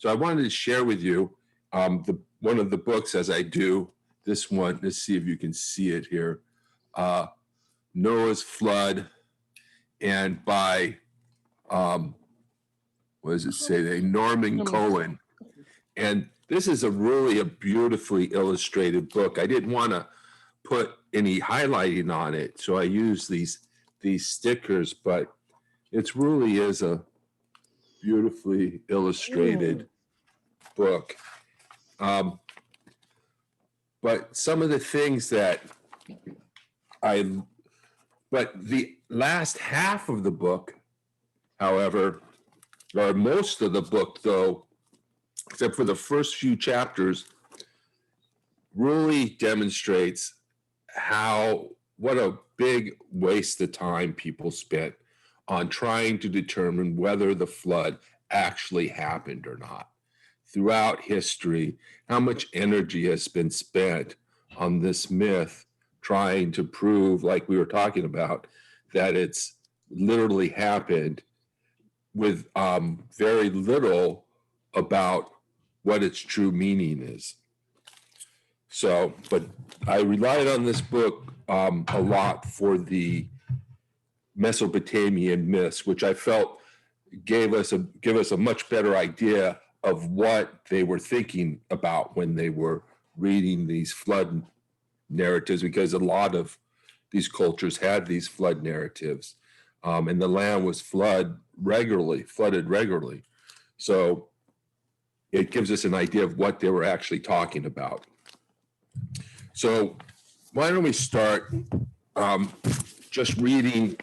So I wanted to share with you one of the books, as I do this one. Let's see if you can see it here. Noah's Flood, and by, what does it say? Norman Cohen. And this is really a beautifully illustrated book. I didn't want to put any highlighting on it, so I used these stickers, but it really is a beautifully illustrated book. But some of the things that but the last half of the book, however, or most of the book though, except for the first few chapters, really demonstrates what a big waste of time people spent on trying to determine whether the flood actually happened or not. Throughout history, how much energy has been spent on this myth, trying to prove, like we were talking about, that it's literally happened, with very little about what its true meaning is. So, but I relied on this book a lot for the Mesopotamian myths, which I felt give us a much better idea of what they were thinking about when they were reading these flood narratives, because a lot of these cultures had these flood narratives, and the land was flooded regularly. So it gives us an idea of what they were actually talking about. So why don't we start just reading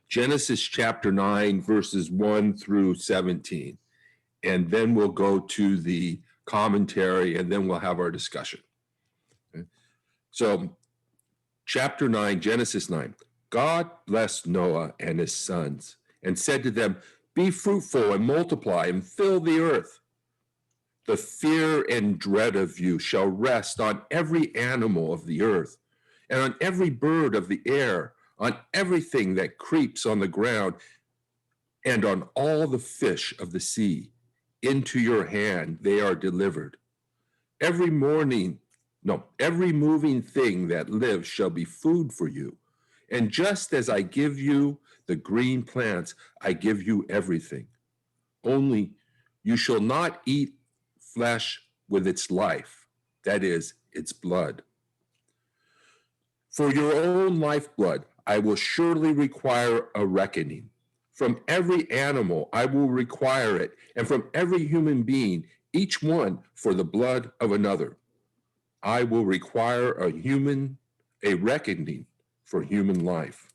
Genesis chapter 9, verses 1 through 17. And then we'll go to the commentary, and then we'll have our discussion. Okay. So chapter 9, Genesis 9. God blessed Noah and his sons and said to them, "Be fruitful and multiply and fill the earth. The fear and dread of you shall rest on every animal of the earth and on every bird of the air, on everything that creeps on the ground, and on all the fish of the sea. Into your hand they are delivered. Every moving thing that lives shall be food for you. And just as I give you the green plants, I give you everything. Only you shall not eat flesh with its life, that is, its blood. For your own lifeblood, I will surely require a reckoning. From every animal, I will require it, and from every human being, each one for the blood of another. I will require a reckoning for human life.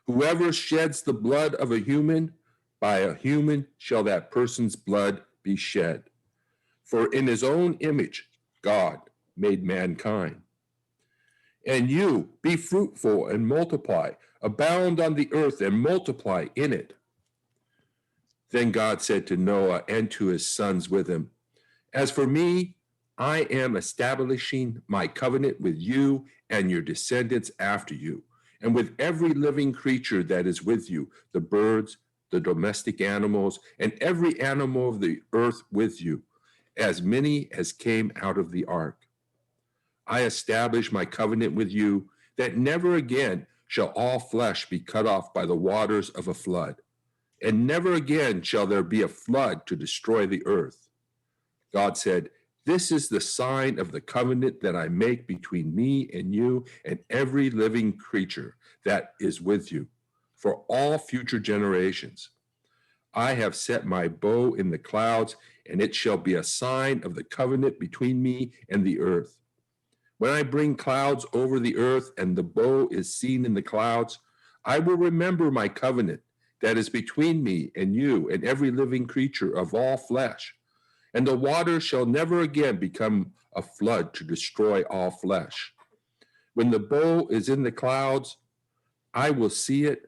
Whoever sheds the blood of a human, by a human shall that person's blood be shed. For in his own image, God made mankind. And you, be fruitful and multiply, abound on the earth and multiply in it." Then God said to Noah and to his sons with him, "As for me, I am establishing my covenant with you and your descendants after you, and with every living creature that is with you, the birds, the domestic animals, and every animal of the earth with you, as many as came out of the ark. I establish my covenant with you that never again shall all flesh be cut off by the waters of a flood, and never again shall there be a flood to destroy the earth." God said, "This is the sign of the covenant that I make between me and you and every living creature that is with you for all future generations. I have set my bow in the clouds, and it shall be a sign of the covenant between me and the earth. When I bring clouds over the earth and the bow is seen in the clouds, I will remember my covenant that is between me and you and every living creature of all flesh. And the water shall never again become a flood to destroy all flesh. When the bow is in the clouds, I will see it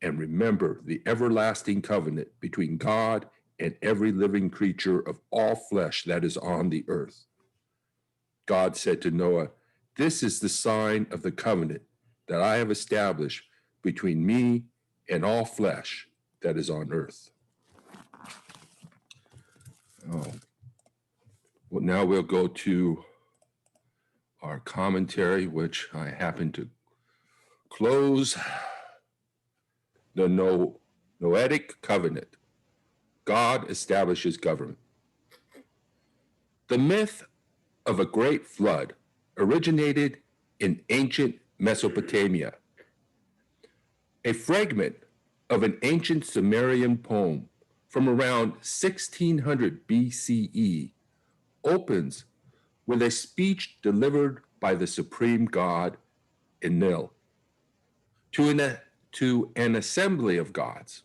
and remember the everlasting covenant between God and every living creature of all flesh that is on the earth." God said to Noah, "This is the sign of the covenant that I have established between me and all flesh that is on earth." Well, now we'll go to our commentary, which I happen to close. The Noahic Covenant. God establishes government. The myth of a great flood originated in ancient Mesopotamia. A fragment of an ancient Sumerian poem from around 1600 BCE opens with a speech delivered by the supreme god Enlil to an assembly of gods.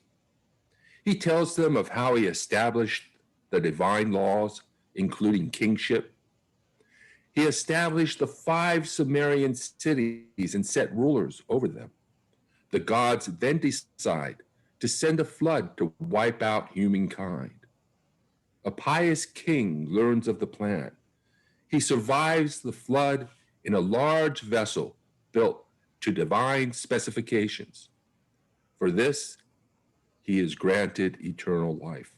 He tells them of how he established the divine laws, including kingship. He established the 5 Sumerian cities and set rulers over them. The gods then decide to send a flood to wipe out humankind. A pious king learns of the plan. He survives the flood in a large vessel built to divine specifications. For this, he is granted eternal life.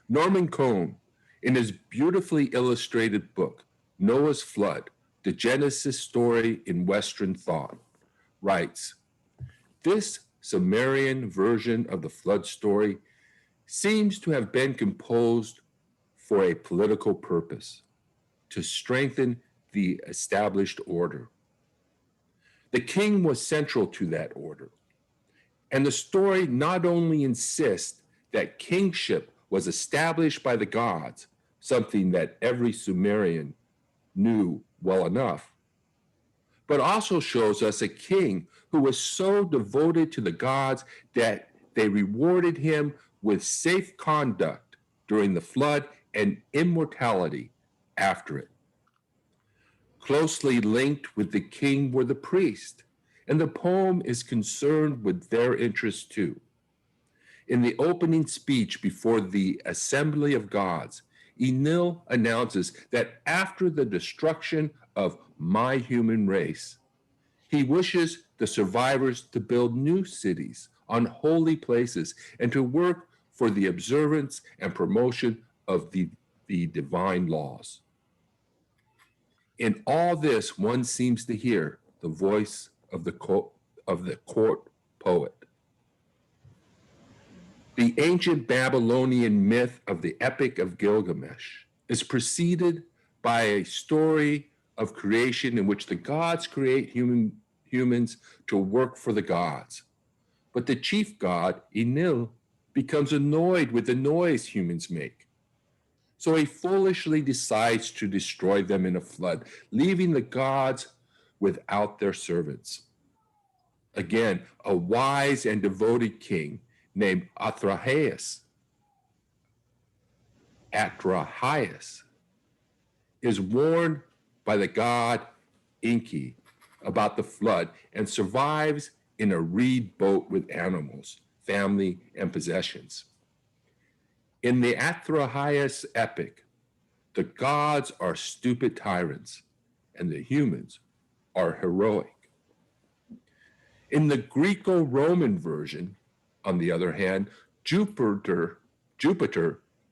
Norman Cohn, in his beautifully illustrated book, Noah's Flood, The Genesis Story in Western Thought, writes, this Sumerian version of the flood story seems to have been composed for a political purpose, to strengthen the established order. The king was central to that order. And the story not only insists that kingship was established by the gods, something that every Sumerian knew well enough, but also shows us a king who was so devoted to the gods that they rewarded him with safe conduct during the flood and immortality after it. Closely linked with the king were the priests, and the poem is concerned with their interests too. In the opening speech before the assembly of gods, Enlil announces that after the destruction of my human race, he wishes the survivors to build new cities on holy places and to work for the observance and promotion of the divine laws. In all this, one seems to hear the voice of the court poet. The ancient Babylonian myth of the Epic of Gilgamesh is preceded by a story of creation in which the gods create humans to work for the gods. But the chief god, Enlil, becomes annoyed with the noise humans make. So he foolishly decides to destroy them in a flood, leaving the gods without their servants. Again, a wise and devoted king named Atrahasis is warned by the god Enki about the flood and survives in a reed boat with animals, family, and possessions. In the Atrahasis epic, the gods are stupid tyrants and the humans are heroic. In the Greco-Roman version, on the other hand, Jupiter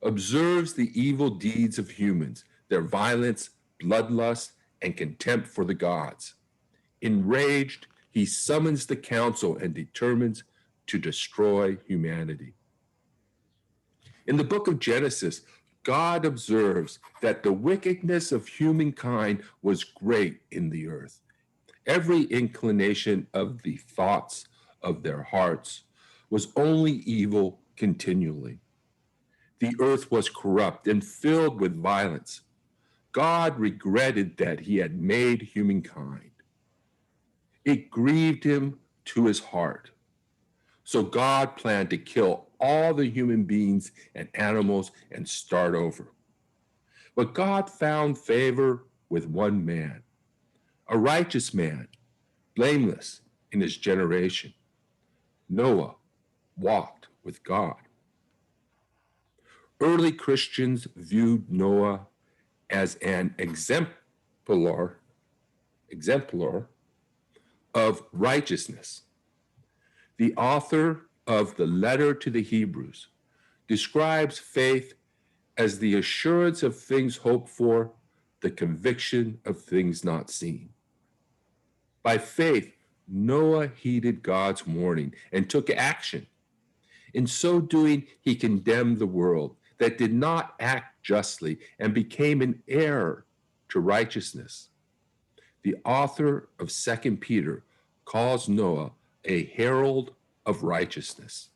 observes the evil deeds of humans, their violence, bloodlust, and contempt for the gods. Enraged, he summons the council and determines to destroy humanity. In the book of Genesis, God observes that the wickedness of humankind was great in the earth. Every inclination of the thoughts of their hearts was only evil continually. The earth was corrupt and filled with violence. God regretted that he had made humankind. It grieved him to his heart. So God planned to kill all the human beings and animals and start over. But God found favor with one man, a righteous man, blameless in his generation. Noah walked with God. Early Christians viewed Noah as an exemplar of righteousness. The author of the letter to the Hebrews describes faith as the assurance of things hoped for, the conviction of things not seen. By faith, Noah heeded God's warning and took action. In so doing, he condemned the world that did not act justly and became an heir to righteousness. The author of 2 Peter calls Noah a herald of righteousness.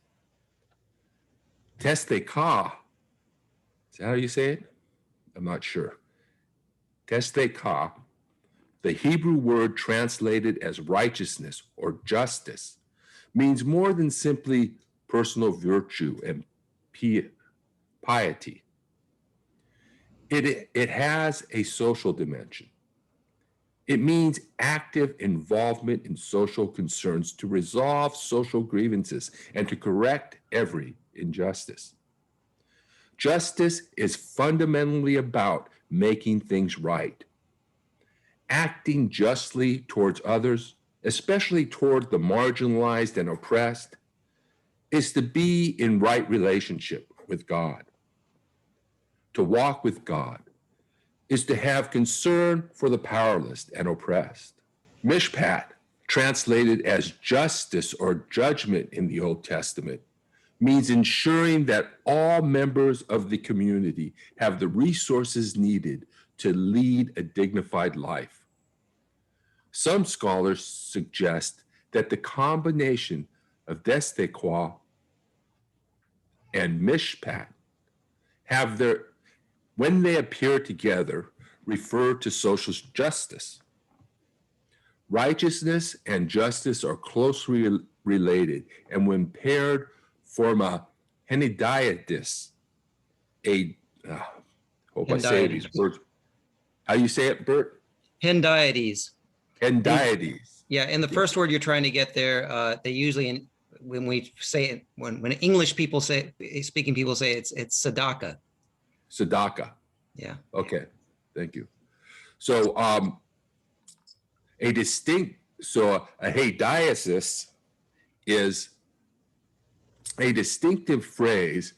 Testeka, is that how you say it? I'm not sure. Testeka, the Hebrew word translated as righteousness or justice, means more than simply personal virtue and piety. It has a social dimension. It means active involvement in social concerns to resolve social grievances and to correct every injustice. Justice is fundamentally about making things right. Acting justly towards others, especially toward the marginalized and oppressed, is to be in right relationship with God. To walk with God is to have concern for the powerless and oppressed. Mishpat, translated as justice or judgment in the Old Testament, means ensuring that all members of the community have the resources needed to lead a dignified life. Some scholars suggest that the combination of Destekwa and Mishpat have when they appear together, refer to social justice. Righteousness and justice are closely related, and when paired, form a henidietis, hope I say these words. How you say it, Bert? Hendiades. Hendiades. Yeah, and the first word you're trying to get there, they usually, when we say it, when English people say, speaking people say it's tzedakah. Tzedakah. Yeah. Okay, thank you. So a hediasis is a distinctive phrase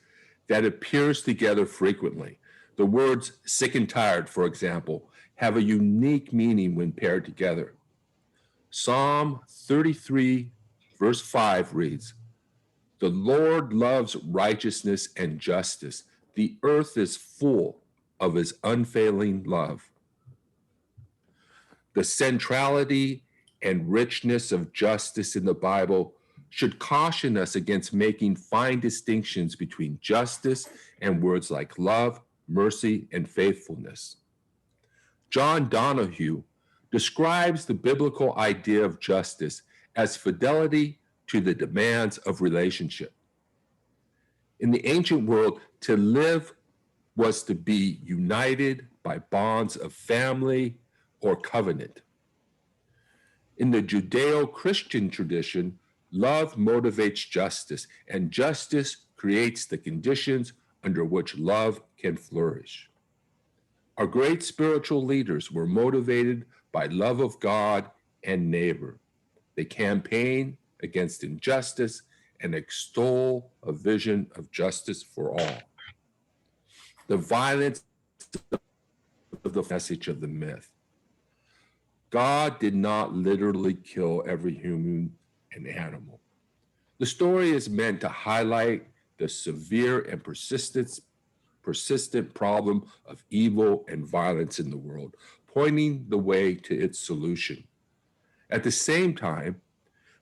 that appears together frequently. The words sick and tired, for example, have a unique meaning when paired together. Psalm 33, verse 5 reads, "The Lord loves righteousness and justice. The earth is full of his unfailing love." The centrality and richness of justice in the Bible should caution us against making fine distinctions between justice and words like love, mercy, and faithfulness. John Donahue describes the biblical idea of justice as fidelity to the demands of relationship. In the ancient world, to live was to be united by bonds of family or covenant. In the Judeo-Christian tradition, love motivates justice, and justice creates the conditions under which love can flourish. Our great spiritual leaders were motivated by love of God and neighbor. They campaign against injustice and extol a vision of justice for all. The violence of the message of the myth. God did not literally kill every human and animal. The story is meant to highlight the severe and persistent problem of evil and violence in the world, pointing the way to its solution. At the same time,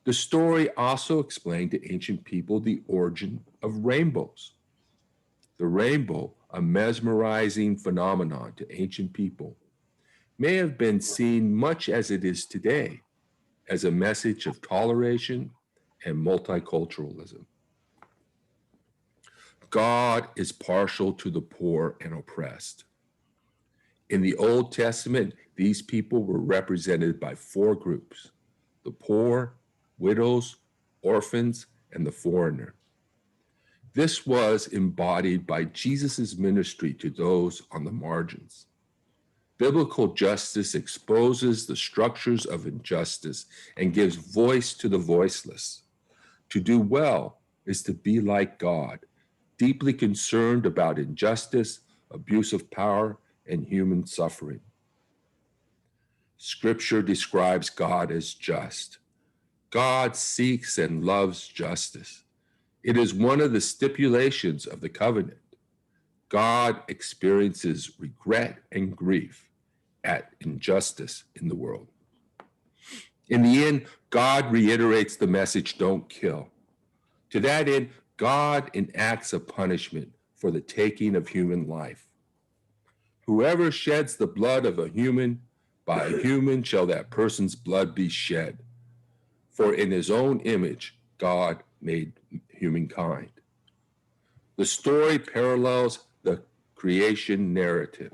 the story also explained to ancient people the origin of rainbows. The rainbow, a mesmerizing phenomenon to ancient people, may have been seen much as it is today, as a message of toleration and multiculturalism. God is partial to the poor and oppressed. In the Old Testament, these people were represented by four groups: the poor, widows, orphans, and the foreigner. This was embodied by Jesus' ministry to those on the margins. Biblical justice exposes the structures of injustice and gives voice to the voiceless. To do well is to be like God, deeply concerned about injustice, abuse of power, and human suffering. Scripture describes God as just. God seeks and loves justice. It is one of the stipulations of the covenant. God experiences regret and grief at injustice in the world. In the end, God reiterates the message, don't kill. To that end, God enacts a punishment for the taking of human life. Whoever sheds the blood of a human, by a human shall that person's blood be shed. For in his own image, God made humankind. The story parallels the creation narrative.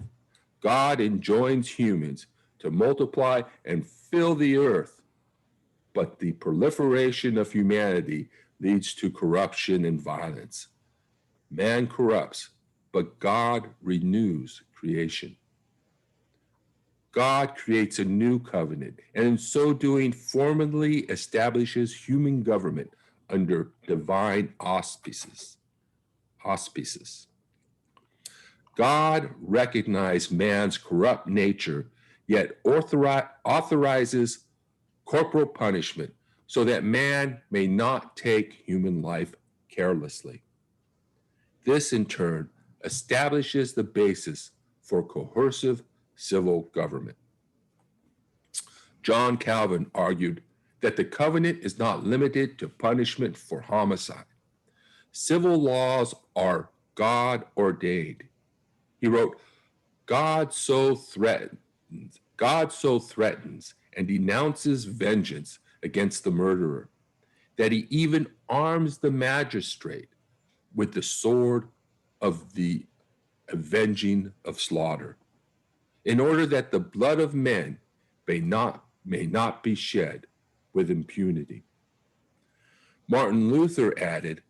God enjoins humans to multiply and fill the earth, but the proliferation of humanity leads to corruption and violence. Man corrupts, but God renews creation. God creates a new covenant, and in so doing, formally establishes human government under divine auspices. God recognized man's corrupt nature, yet authorizes corporal punishment so that man may not take human life carelessly. This, in turn, establishes the basis for coercive civil government. John Calvin argued that the covenant is not limited to punishment for homicide. Civil laws are God ordained. He wrote, God so threatens and denounces vengeance against the murderer that he even arms the magistrate with the sword of the avenging of slaughter, in order that the blood of men may not be shed with impunity. Martin Luther added,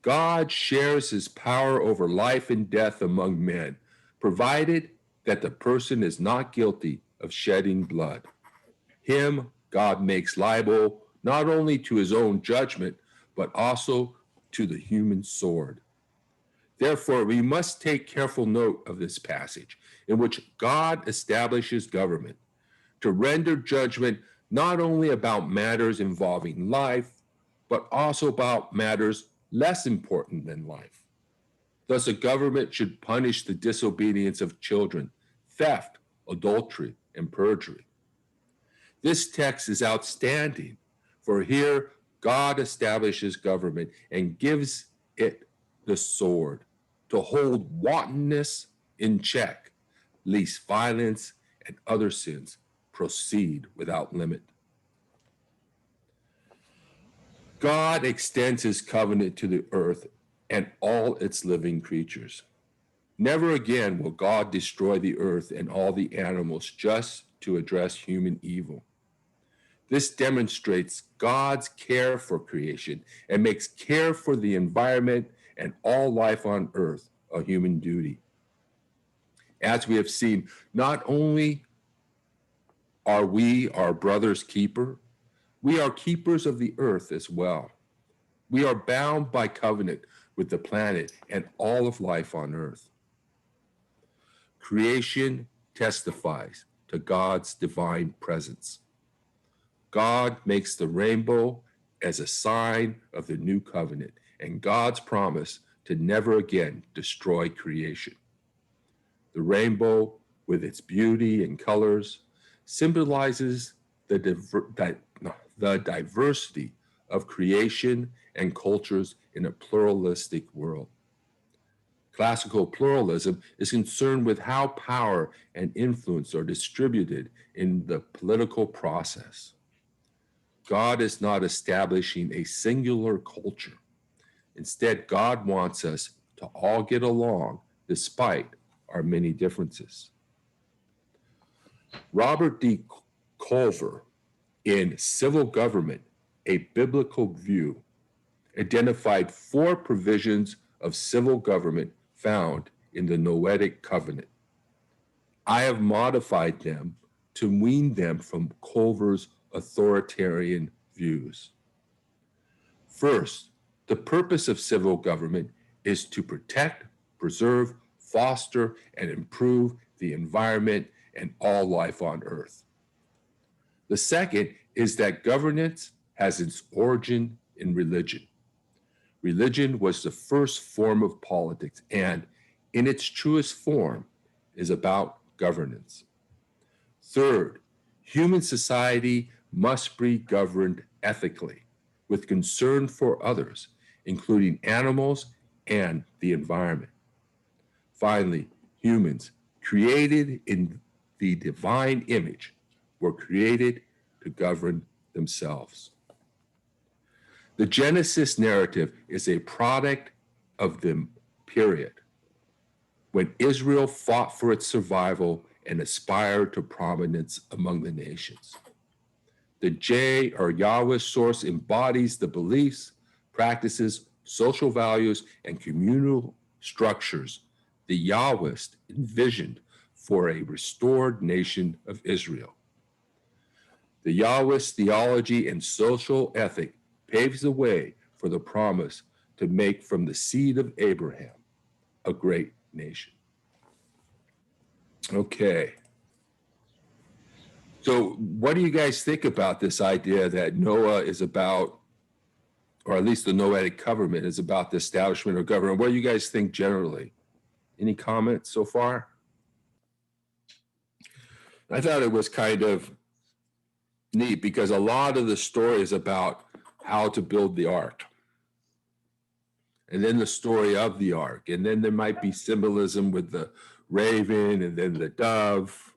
God shares his power over life and death among men, provided that the person is not guilty of shedding blood. Him God makes liable not only to his own judgment, but also to the human sword. Therefore, we must take careful note of this passage in which God establishes government to render judgment not only about matters involving life, but also about matters less important than life. Thus, a government should punish the disobedience of children, theft, adultery, and perjury. This text is outstanding, for here God establishes government and gives it the sword to hold wantonness in check, lest violence and other sins proceed without limit. God extends his covenant to the earth and all its living creatures. Never again will God destroy the earth and all the animals just to address human evil. This demonstrates God's care for creation and makes care for the environment and all life on earth a human duty. As we have seen, not only are we our brother's keeper, we are keepers of the earth as well. We are bound by covenant with the planet and all of life on earth. Creation testifies to God's divine presence. God makes the rainbow as a sign of the new covenant and God's promise to never again destroy creation. The rainbow, with its beauty and colors, symbolizes the diversity of creation and cultures in a pluralistic world. Classical pluralism is concerned with how power and influence are distributed in the political process. God is not establishing a singular culture. Instead, God wants us to all get along despite our many differences. Robert D. Culver, in Civil Government, a Biblical View, identified 4 provisions of civil government found in the Noahic Covenant. I have modified them to wean them from Culver's authoritarian views. First, the purpose of civil government is to protect, preserve, foster and improve the environment and all life on earth. The second is that governance has its origin in religion. Religion was the first form of politics and, in its truest form, is about governance. Third, human society must be governed ethically with concern for others, including animals and the environment. Finally, humans, created in the divine image, were created to govern themselves. The Genesis narrative is a product of the period when Israel fought for its survival and aspired to prominence among the nations. The J or Yahweh source embodies the beliefs, practices, social values, and communal structures the Yahwist envisioned for a restored nation of Israel. The Yahwist theology and social ethic paves the way for the promise to make from the seed of Abraham a great nation. Okay. So what do you guys think about this idea that Noah is about, or at least the Noahic Covenant is about the establishment of government? What do you guys think generally? Any comments so far? I thought it was kind of neat because a lot of the story is about how to build the ark. And then the story of the ark. And then there might be symbolism with the raven and then the dove.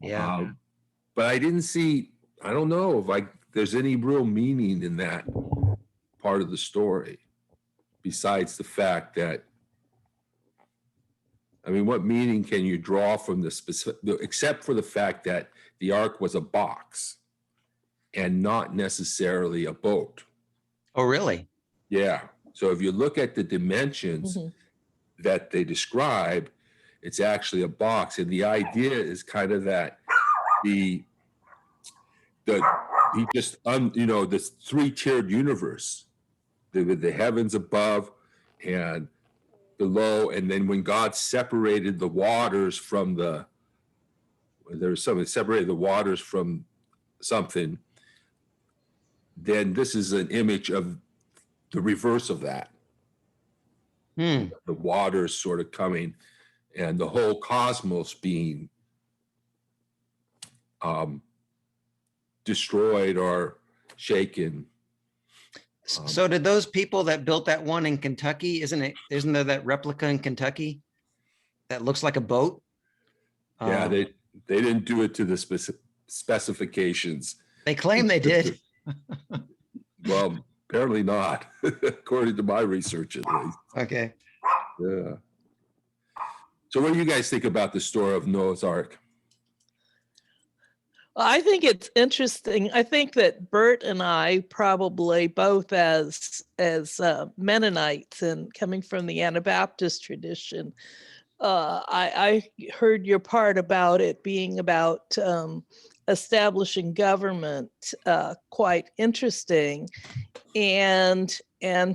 Yeah. But I didn't see, I don't know if there's any real meaning in that part of the story, besides the fact that, I mean, what meaning can you draw from the specific, except for the fact that the ark was a box and not necessarily a boat? Oh, really? Yeah. So if you look at the dimensions that they describe, it's actually a box. And the idea is kind of that he just, this three-tiered universe with the heavens above and below. And then when God separated the waters from separated the waters from something, then this is an image of the reverse of that. The waters sort of coming and the whole cosmos being destroyed or shaken. So did those people that built that one in Kentucky, isn't there that replica in Kentucky that looks like a boat? Yeah, they didn't do it to the specifications. They claim they did. Well, apparently not, according to my research at least. Okay. Yeah. So what do you guys think about the story of Noah's Ark? I think it's interesting. I think that Bert and I probably both as Mennonites and coming from the Anabaptist tradition, I heard your part about it being about establishing government quite interesting, and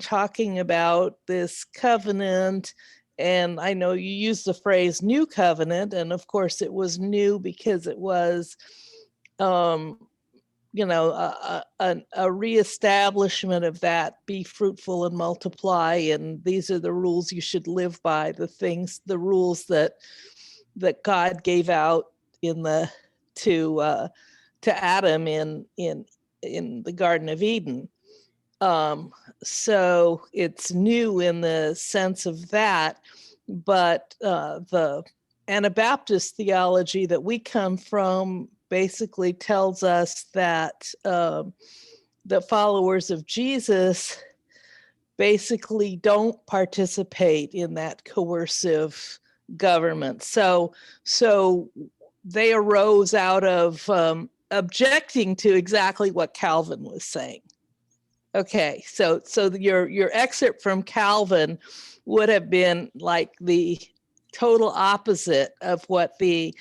talking about this covenant. And I know you used the phrase new covenant, and of course it was new because it was a reestablishment of that, be fruitful and multiply, and these are the rules you should live by, the rules that God gave out to Adam in the Garden of Eden. So it's new in the sense of that, but the Anabaptist theology that we come from basically tells us that the followers of Jesus basically don't participate in that coercive government. So they arose out of objecting to exactly what Calvin was saying. Okay, so your excerpt from Calvin would have been like the total opposite of what the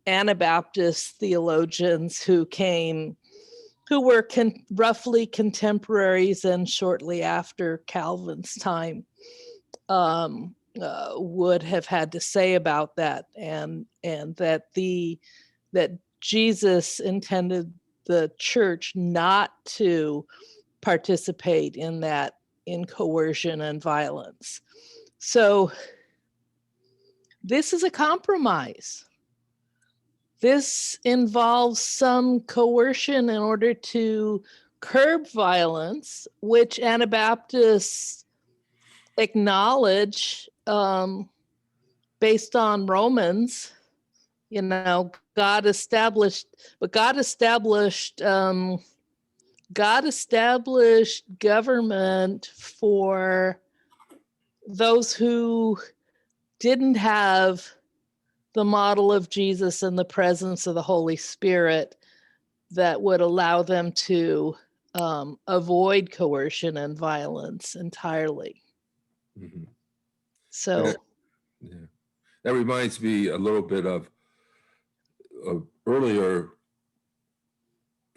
Anabaptist theologians who were roughly contemporaries and shortly after Calvin's time, would have had to say about that, and that Jesus intended the church not to participate in that, in coercion and violence. So this is a compromise. This involves some coercion in order to curb violence, which Anabaptists acknowledge, based on Romans. God established government for those who didn't have the model of Jesus and the presence of the Holy Spirit that would allow them to avoid coercion and violence entirely. Mm-hmm. So that reminds me a little bit of earlier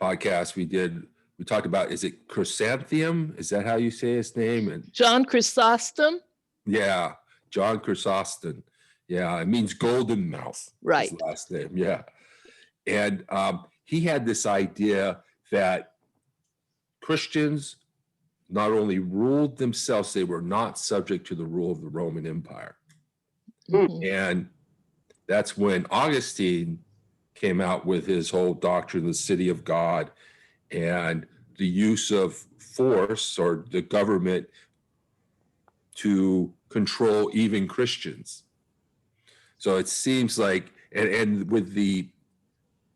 podcast we did. We talked about, is it Chrysanthemum? Is that how you say his name? And John Chrysostom? Yeah, John Chrysostom. Yeah, it means golden mouth. Right. His last name. Yeah. And he had this idea that Christians not only ruled themselves, they were not subject to the rule of the Roman Empire. Mm-hmm. And that's when Augustine came out with his whole doctrine of the city of God and the use of force or the government to control even Christians. So it seems like, and with the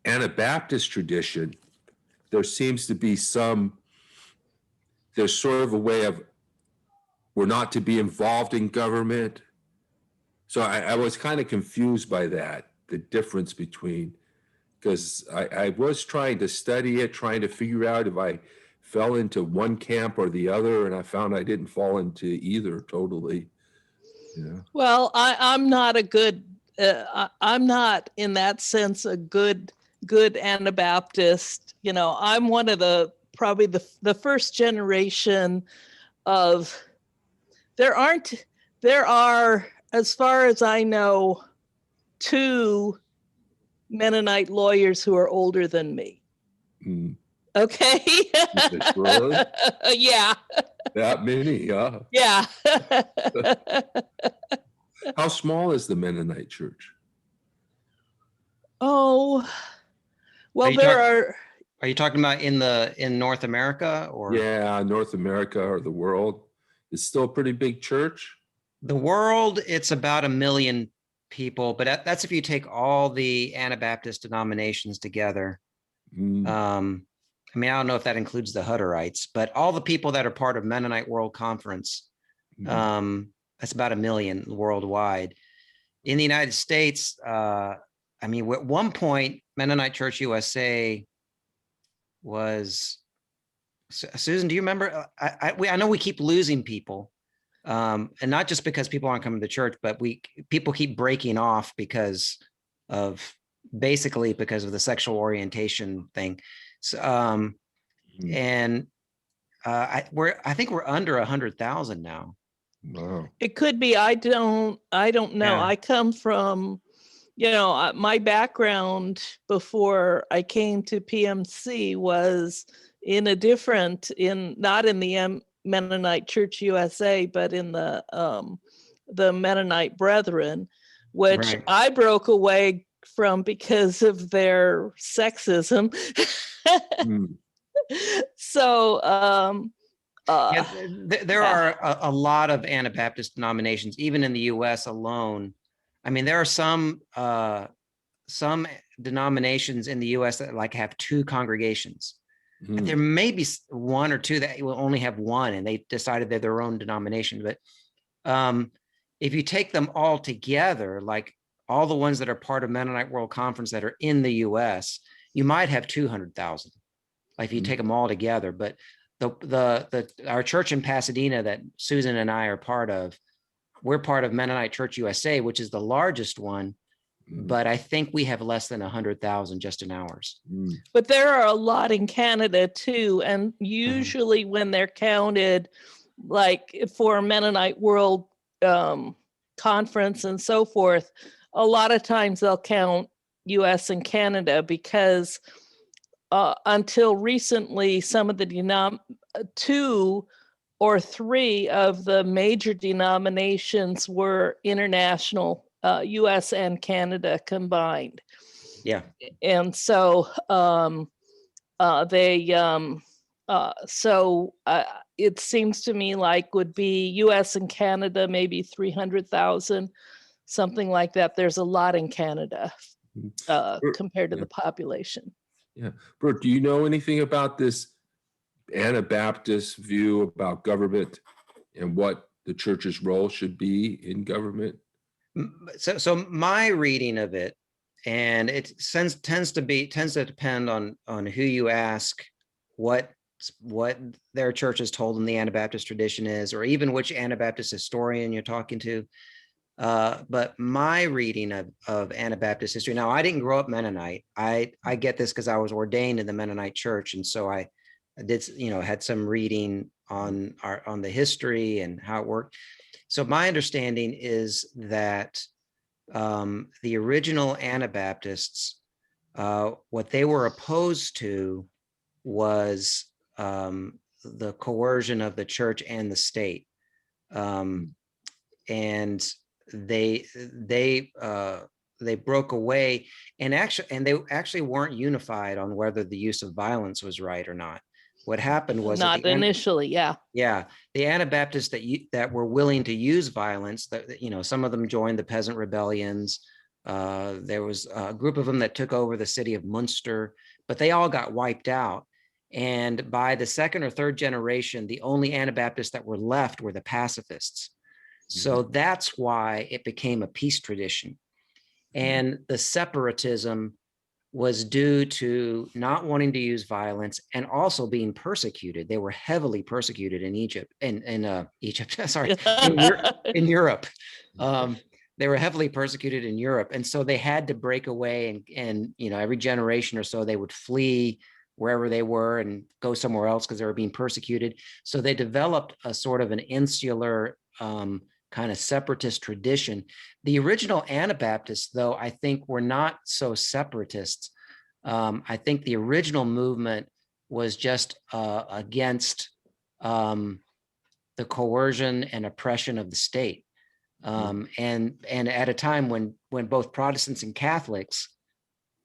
Anabaptist tradition, there seems to be there's sort of a way of, we're not to be involved in government. So I was kind of confused by that, the difference between, because I was trying to study it, trying to figure out if I fell into one camp or the other, and I found I didn't fall into either totally. Yeah. Well, I'm not a good, I'm not in that sense a good Anabaptist. I'm one of probably the first generation of, there are, as far as I know, 2 Mennonite lawyers who are older than me. Mm. Okay. Really? Yeah. That many, huh? Yeah. How small is the Mennonite church? Oh, well, Are you talking about in North America or? Yeah, North America or the world? It's still a pretty big church. The world, it's about 1 million people, but that's if you take all the Anabaptist denominations together. Mm. I don't know if that includes the Hutterites, but all the people that are part of Mennonite World Conference, that's about 1 million worldwide. In the United States, at one point, Mennonite Church USA was, Susan, do you remember? I know we keep losing people. And not just because people aren't coming to church, but people keep breaking off because of the sexual orientation thing. So, and I think we're under 100,000 now. Wow. It could be. I don't know. Yeah. I come from, my background before I came to PMC was not in the Mennonite Church USA, but in the Mennonite Brethren, which right. I broke away from because of their sexism. So there are a lot of Anabaptist denominations, even in the U.S. alone. There are some denominations in the U.S. that have 2 congregations. But there may be 1 or 2 that will only have 1, and they decided they're their own denomination. But if you take them all together, like all the ones that are part of Mennonite World Conference that are in the U.S., you might have 200,000. If you take them all together. But our church in Pasadena that Susan and I are part of, we're part of Mennonite Church USA, which is the largest one. But I think we have less than 100,000 just in ours. But there are a lot in Canada too. And usually when they're counted, like for Mennonite World conference and so forth, a lot of times they'll count US and Canada because until recently, some of the 2 or 3 of the major denominations were international, US and Canada combined. Yeah. And so it seems to me like would be US and Canada, maybe 300,000, something like that. There's a lot in Canada compared to the population. Yeah. Bert, do you know anything about this Anabaptist view about government and what the church's role should be in government? So my reading of it, and it tends to depend on who you ask, what their church is told in the Anabaptist tradition is, or even which Anabaptist historian you're talking to. But my reading of Anabaptist history, now I didn't grow up Mennonite. I get this because I was ordained in the Mennonite church, and so I did, had some reading on the history and how it worked. So my understanding is that the original Anabaptists, what they were opposed to was the coercion of the church and the state, and they broke away, and they actually weren't unified on whether the use of violence was right or not. What happened was not initially, the Anabaptists that were willing to use violence, that some of them joined the peasant rebellions. There was a group of them that took over the city of Munster, but they all got wiped out. And by the second or third generation, the only Anabaptists that were left were the pacifists. So that's why it became a peace tradition. And the separatism was due to not wanting to use violence and also being persecuted. They were heavily persecuted in Egypt, in Europe. They were heavily persecuted in Europe. And so they had to break away, and every generation or so they would flee wherever they were and go somewhere else because they were being persecuted. So they developed a sort of an insular kind of separatist tradition. The original Anabaptists, though, I think were not so separatists. I think the original movement was just against the coercion and oppression of the state. And at a time when both Protestants and Catholics,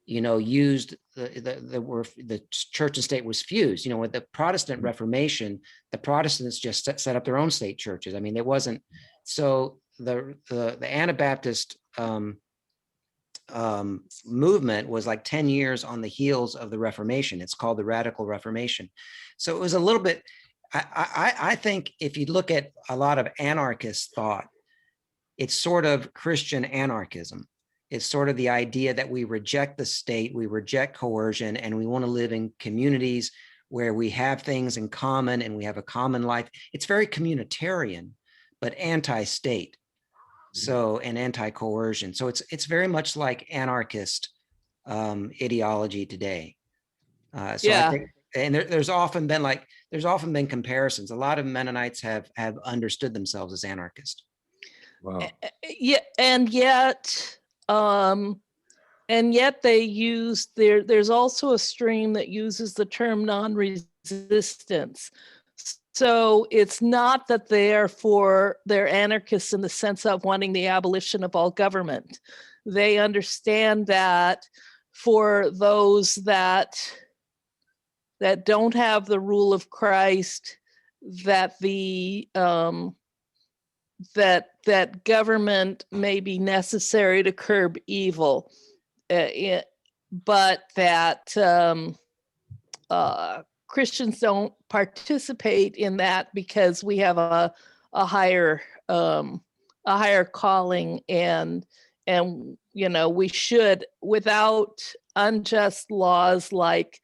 used the church and state was fused. With the Protestant Reformation, the Protestants just set up their own state churches. I mean, it wasn't so the Anabaptist movement was like 10 years on the heels of the Reformation. It's called the Radical Reformation. So it was a little bit. I think if you look at a lot of anarchist thought, it's sort of Christian anarchism. It's sort of the idea that we reject the state, we reject coercion, and we want to live in communities where we have things in common and we have a common life. It's very communitarian, but anti-state, and anti-coercion. So it's very much like anarchist ideology today. I think, and there's often been comparisons. A lot of Mennonites have understood themselves as anarchist. Wow. Yeah, and yet they use there's also a stream that uses the term non-resistance. So it's not that they're anarchists in the sense of wanting the abolition of all government. They understand that for those that don't have the rule of Christ, that the that government may be necessary to curb evil, but that Christians don't participate in that because we have a higher calling, and we should, without unjust laws like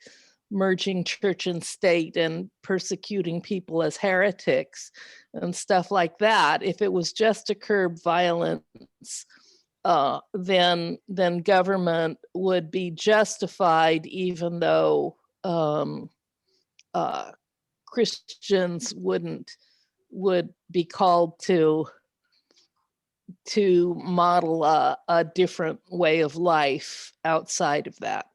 merging church and state and persecuting people as heretics and stuff like that. If it was just to curb violence, then government would be justified, even though Christians would be called to to model a different way of life outside of that.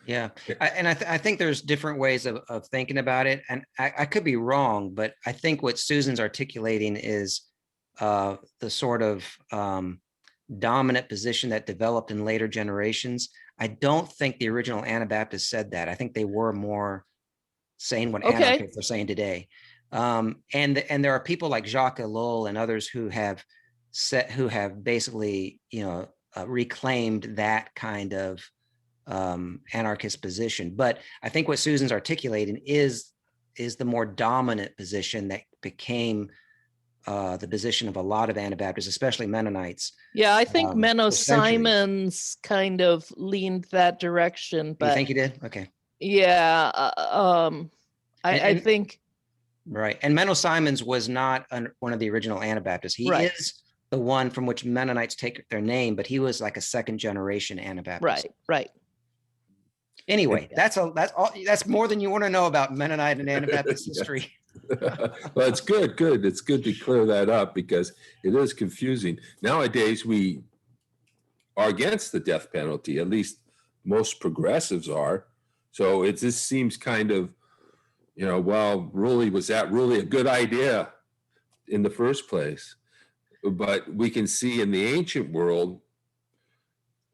Yeah. I think there's different ways of thinking about it. And I could be wrong, but I think what Susan's articulating is the sort of dominant position that developed in later generations. I don't think the original Anabaptists said that. I think they were more saying what anarchists are saying today. And there are people like Jacques Ellul and others who have basically, reclaimed that kind of anarchist position. But I think what Susan's articulating is the more dominant position that became the position of a lot of Anabaptists, especially Mennonites. Yeah, I think Menno Simons kind of leaned that direction. But you think he did? Okay. Yeah, I think. Right. And Menno Simons was not one of the original Anabaptists. He is the one from which Mennonites take their name, but he was like a second generation Anabaptist. Right. Anyway, that's more than you want to know about Mennonite and Anabaptist history. Well, it's good. It's good to clear that up because it is confusing. Nowadays, we are against the death penalty. At least most progressives are. So it just seems kind of, well, really, was that really a good idea in the first place? But we can see in the ancient world,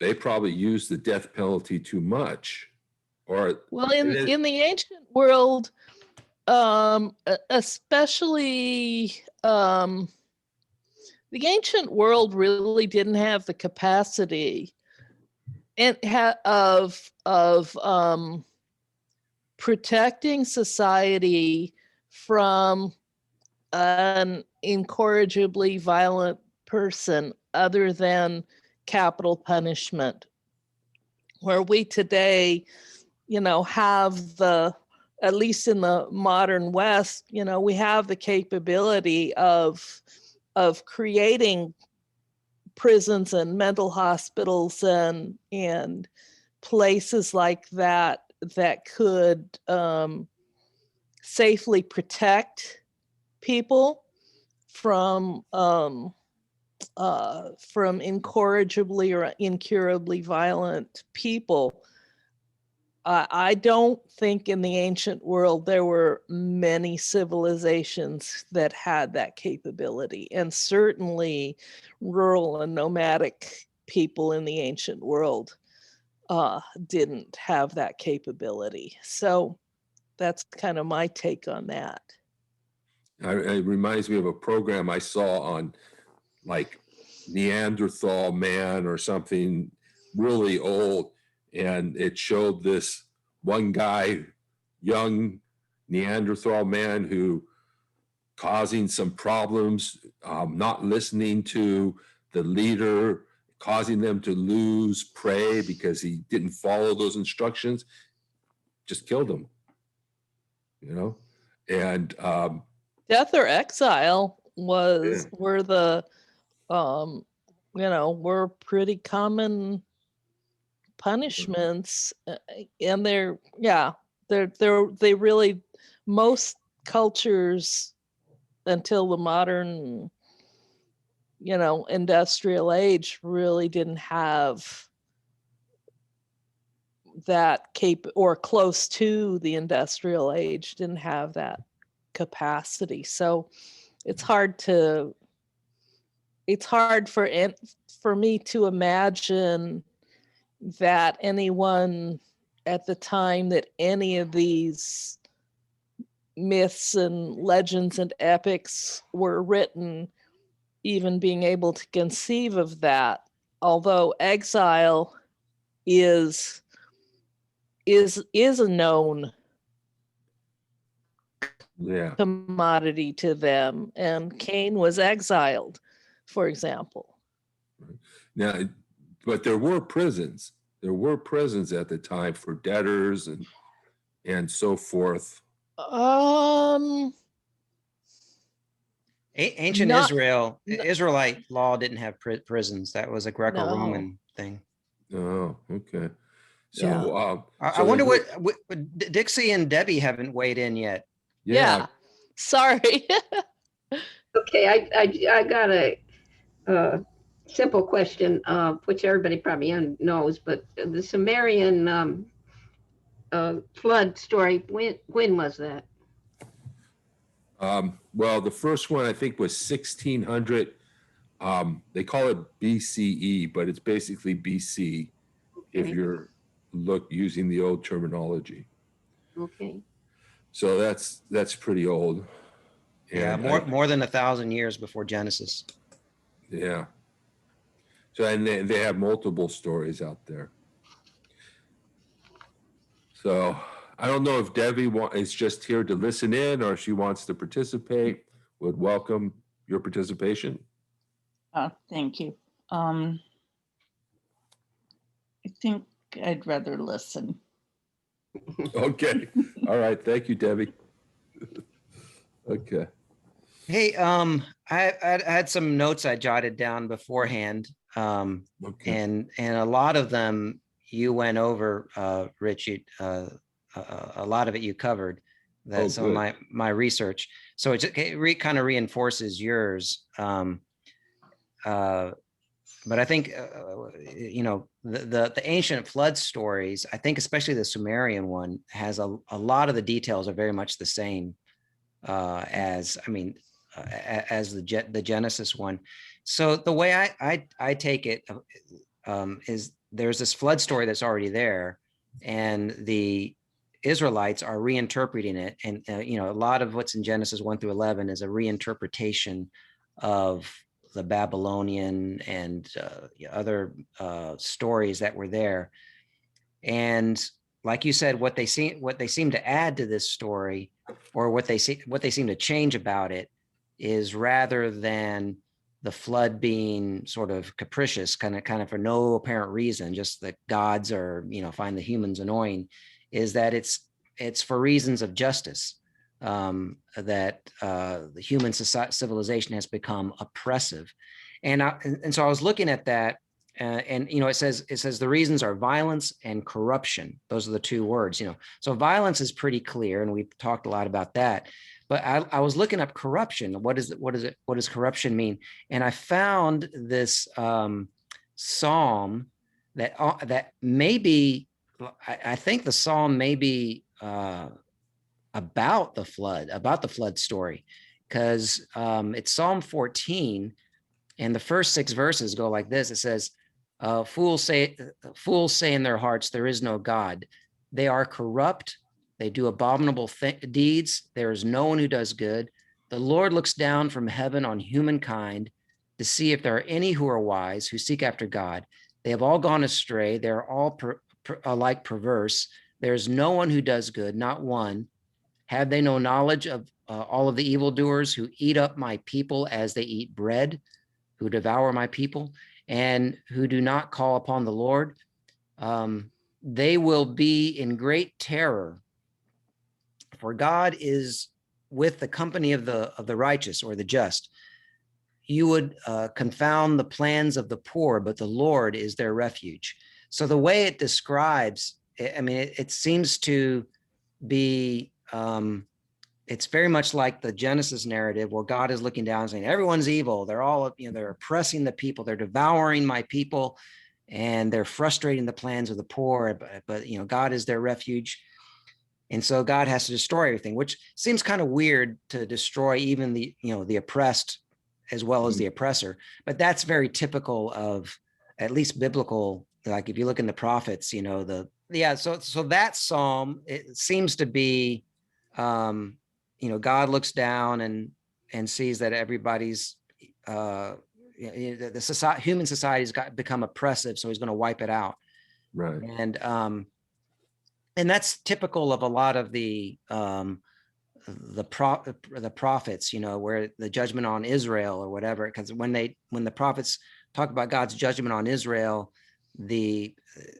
they probably used the death penalty too much. Well, in the ancient world, especially the ancient world really didn't have the capacity of protecting society from an incorrigibly violent person other than capital punishment, where we today have at least in the modern West, we have the capability of creating prisons and mental hospitals and places like that could safely protect people from incorrigibly or incurably violent people. I don't think in the ancient world there were many civilizations that had that capability, and certainly rural and nomadic people in the ancient world didn't have that capability. So that's kind of my take on that. It reminds me of a program I saw on like Neanderthal man or something really old. And it showed this one guy, young Neanderthal man, who causing some problems, not listening to the leader, causing them to lose prey because he didn't follow those instructions, just killed him, and death or exile were the were pretty common punishments, and they really, most cultures until the modern industrial age really didn't have that or close to the industrial age didn't have that capacity. So it's hard for me to imagine that anyone at the time that any of these myths and legends and epics were written even being able to conceive of that, although exile is a known commodity to them, and Cain was exiled, for example. Now, but there were prisons. There were prisons at the time for debtors and so forth. Ancient Israelite law didn't have prisons. That was a Greco-Roman thing. Oh, okay. So, I wonder what Dicksie and Debbie haven't weighed in yet. Yeah. Sorry. Okay, I gotta simple question, which everybody probably knows, but the Sumerian flood story, when was that? Well, the first one I think was 1600. They call it BCE, but it's basically BC if Okay. you're using the old terminology. Okay. So that's pretty old. Yeah, And more than 1,000 years before Genesis. yeah. So and they have multiple stories out there. So I don't know if Debbie is just here to listen in or if she wants to participate. Would welcome your participation. Thank you. I think I'd rather listen. Okay. All right. Thank you, Debbie. Okay. Hey, I had some notes I jotted down beforehand, Okay. and a lot of them you went over, Rich. A lot of it you covered. That's some of my research. So it kind of reinforces yours. But I think the ancient flood stories, I think especially the Sumerian one, has a lot of the details are very much the same as the Genesis one. So the way I take it is there's this flood story that's already there, and the Israelites are reinterpreting it. And a lot of what's in Genesis 1-11 is a reinterpretation of the Babylonian and other stories that were there. And like you said, what they seem to add to this story, or what they seem to change about it, is rather than the flood being sort of capricious, kind of for no apparent reason, just that gods are, find the humans annoying, is that it's for reasons of justice, that the human civilization has become oppressive. And so I was looking at that, and it says the reasons are violence and corruption. Those are the two words. So violence is pretty clear, and we've talked a lot about that. But I was looking up corruption. What does corruption mean? And I found this psalm that maybe, I think the psalm may be about the flood story, because it's Psalm 14, and the first 6 verses go like this. It says, fools say in their hearts, there is no God. They are corrupt. They do abominable deeds. There is no one who does good. The Lord looks down from heaven on humankind to see if there are any who are wise, who seek after God. They have all gone astray. They're all alike perverse. There is no one who does good, not one. Have they no knowledge of all of the evildoers who eat up my people as they eat bread, who devour my people, and who do not call upon the Lord? They will be in great terror, for God is with the company of the righteous, or the just. You would confound the plans of the poor, but the Lord is their refuge. So the way it describes, it seems to be, it's very much like the Genesis narrative, where God is looking down and saying, everyone's evil. They're all, they're oppressing the people. They're devouring my people, and they're frustrating the plans of the poor. But God is their refuge. And so God has to destroy everything, which seems kind of weird, to destroy even the oppressed as well as the oppressor. But that's very typical of at least biblical. Like if you look in the prophets, so that psalm, it seems to be, God looks down and sees that everybody's, human society's become oppressive, so he's going to wipe it out. Right. And that's typical of a lot of the prophets, where the judgment on Israel or whatever, because when the prophets talk about God's judgment on Israel,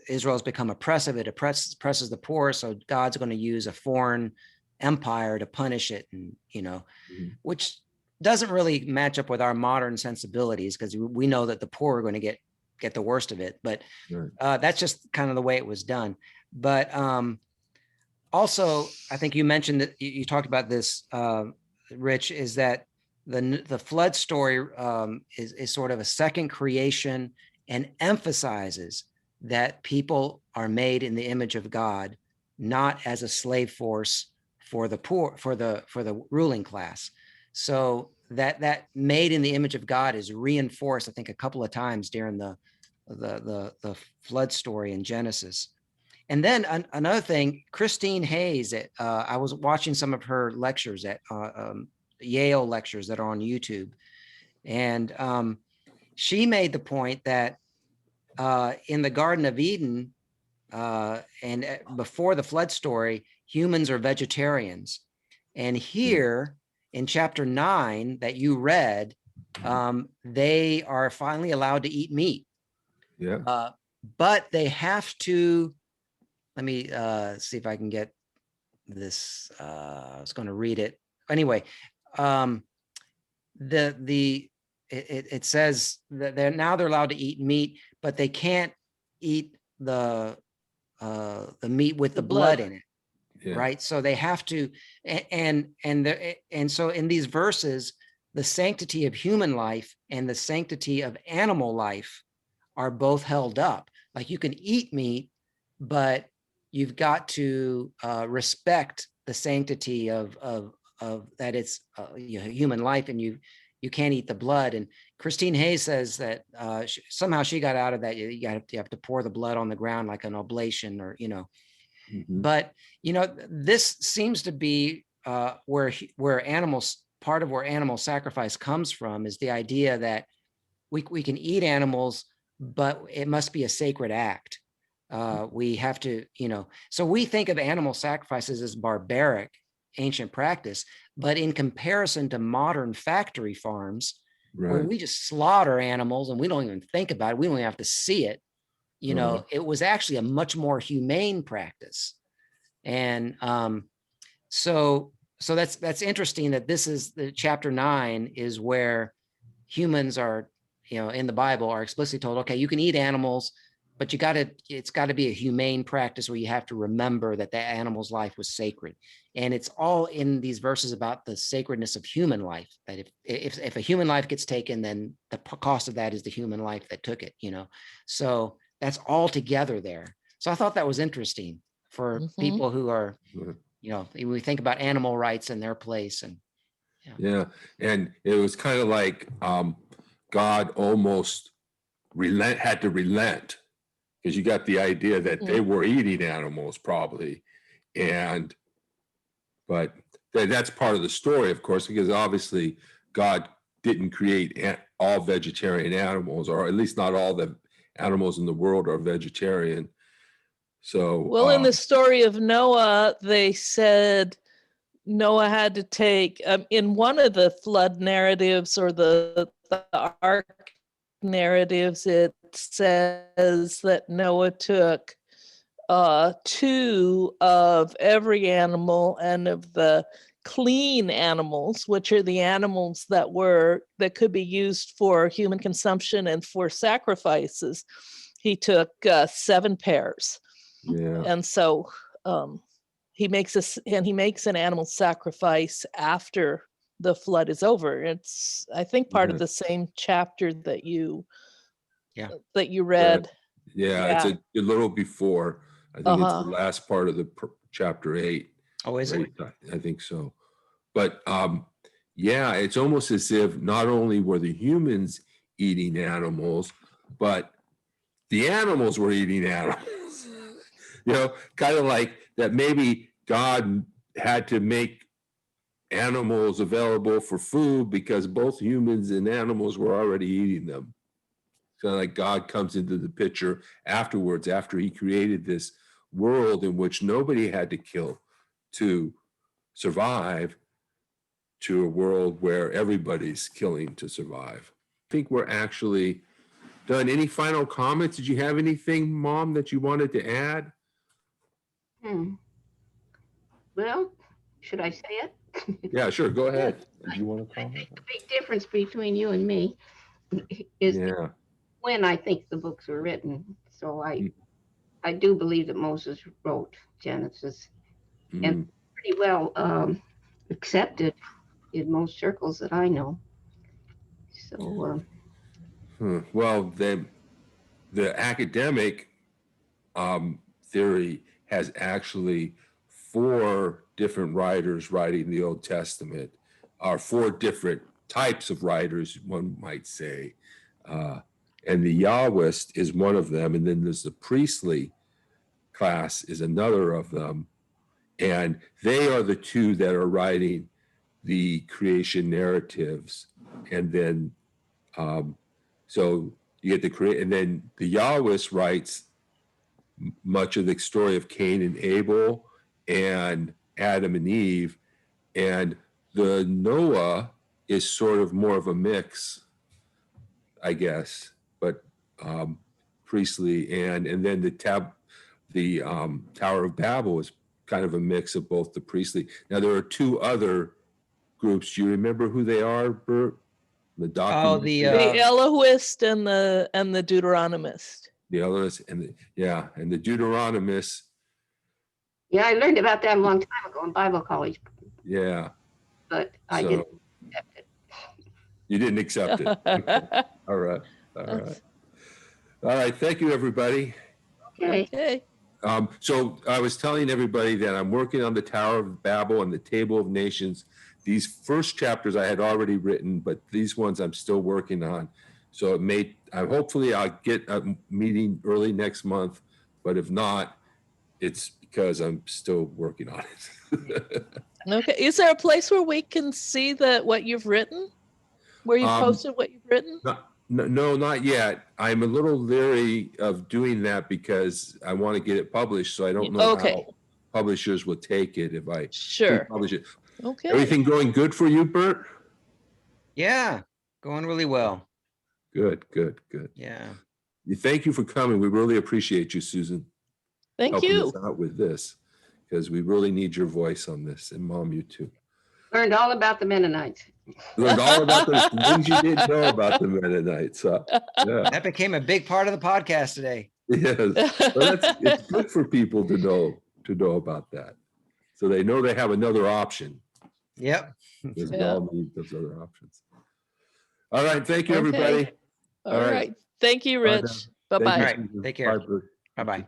Israel's become oppressive. It oppresses the poor. So God's going to use a foreign empire to punish it, and which doesn't really match up with our modern sensibilities, because we know that the poor are going to get the worst of it. But that's just kind of the way it was done. But also, I think you mentioned that you talked about this, Rich, is that the flood story is sort of a second creation and emphasizes that people are made in the image of God, not as a slave force for the poor, for the ruling class. So that made in the image of God is reinforced, I think, a couple of times during the flood story in Genesis. And then another thing, Christine Hayes, I was watching some of her lectures at Yale lectures that are on YouTube. And she made the point that in the Garden of Eden and before the flood story, humans are vegetarians. And here in chapter 9 that you read, they are finally allowed to eat meat. Yeah. But they have to, let me see if I can get this. I was going to read it. Anyway, it says that they're allowed to eat meat, but they can't eat the meat with the blood in it. Yeah. Right. So they have to, and so in these verses, the sanctity of human life and the sanctity of animal life are both held up. Like you can eat meat, but you've got to respect the sanctity of that it's human life, and you can't eat the blood. And Christine Hayes says that somehow she got out of that. You have to pour the blood on the ground like an oblation, or Mhm. But this seems to be where animals, part of where animal sacrifice comes from, is the idea that we can eat animals, but it must be a sacred act. We have to, so we think of animal sacrifices as barbaric ancient practice, but in comparison to modern factory farms, where Right. we just slaughter animals and we don't even think about it, we don't even have to see it. It was actually a much more humane practice. And so that's interesting that this is the chapter 9 is where humans are, in the Bible are explicitly told, okay, you can eat animals, but it's got to be a humane practice where you have to remember that that animal's life was sacred. And it's all in these verses about the sacredness of human life, that if a human life gets taken, then the cost of that is the human life that took it, So that's all together there. So I thought that was interesting for people who are, we think about animal rights and their place. And Yeah. And it was kind of like God almost had to relent, because you got the idea that they were eating animals probably. But that's part of the story, of course, because obviously God didn't create all vegetarian animals, or at least not all the animals in the world are vegetarian. So, well, in the story of Noah, they said Noah had to take, in one of the flood narratives or the ark narratives, it says that Noah took 2 of every animal, and of the clean animals, which are the animals that could be used for human consumption and for sacrifices, he took 7 pairs. yeah. And so he makes an animal sacrifice after the flood is over. It's, I think, part of the same chapter that you read. Yeah, it's a little before. I think it's the last part of the chapter 8. Oh, is it? I think so. But yeah, it's almost as if not only were the humans eating animals, but the animals were eating animals. Kind of like that maybe God had to make animals available for food because both humans and animals were already eating them. So like God comes into the picture afterwards, after he created this world in which nobody had to kill to survive, to a world where everybody's killing to survive. I think we're actually done. Any final comments? Did you have anything, Mom, that you wanted to add? Well, should I say it? Yeah, sure. Go ahead. Did you want to comment? I think the big difference between you and me is when I think the books were written. So I do believe that Moses wrote Genesis, and pretty well accepted in most circles that I know. So, Well, then the academic theory has actually 4 different writers writing the Old Testament, or 4 different types of writers, one might say. And the Yahwist is one of them. And then there's the priestly class is another of them. And they are the 2 that are writing the creation narratives. And then, so you get the and then the Yahwist writes much of the story of Cain and Abel and Adam and Eve. And the Noah is sort of more of a mix, I guess, but priestly. And then the Tower of Babel is kind of a mix of both the priestly. Now, there are 2 other groups. Do you remember who they are, Bert? The document. the The Elohist and the Deuteronomist. The Elohist and the Deuteronomist. yeah, I learned about that a long time ago in Bible college, Yeah. but I didn't accept it. You didn't accept it. Okay. All right. All right. Thank you, everybody. Okay. Okay. So I was telling everybody that I'm working on the Tower of Babel and the Table of Nations. These first chapters I had already written, but these ones I'm still working on. So hopefully I'll get a meeting early next month, but if not, it's because I'm still working on it. Okay. Is there a place where we can see what you've written? Where you posted what you've written? No, not yet. I'm a little leery of doing that because I want to get it published. So I don't know how publishers will take it if I publish it. Okay. Everything going good for you, Bert? Yeah, going really well. Good. Yeah. Thank you for coming. We really appreciate you, Susan. Thank helping you. us out with this, because we really need your voice on this, and Mom, you too. Learned all about the Mennonites. Learned all about the things you didn't know about the Mennonites. Yeah. That became a big part of the podcast today. Yes. Well, it's good for people to know about that, so they know they have another option. Yep. Because we all need those other options. All right. Thank you, everybody. All right. Thank you, Rich. Bye-bye. All right. Take care. Bye, Bert. Bye-bye.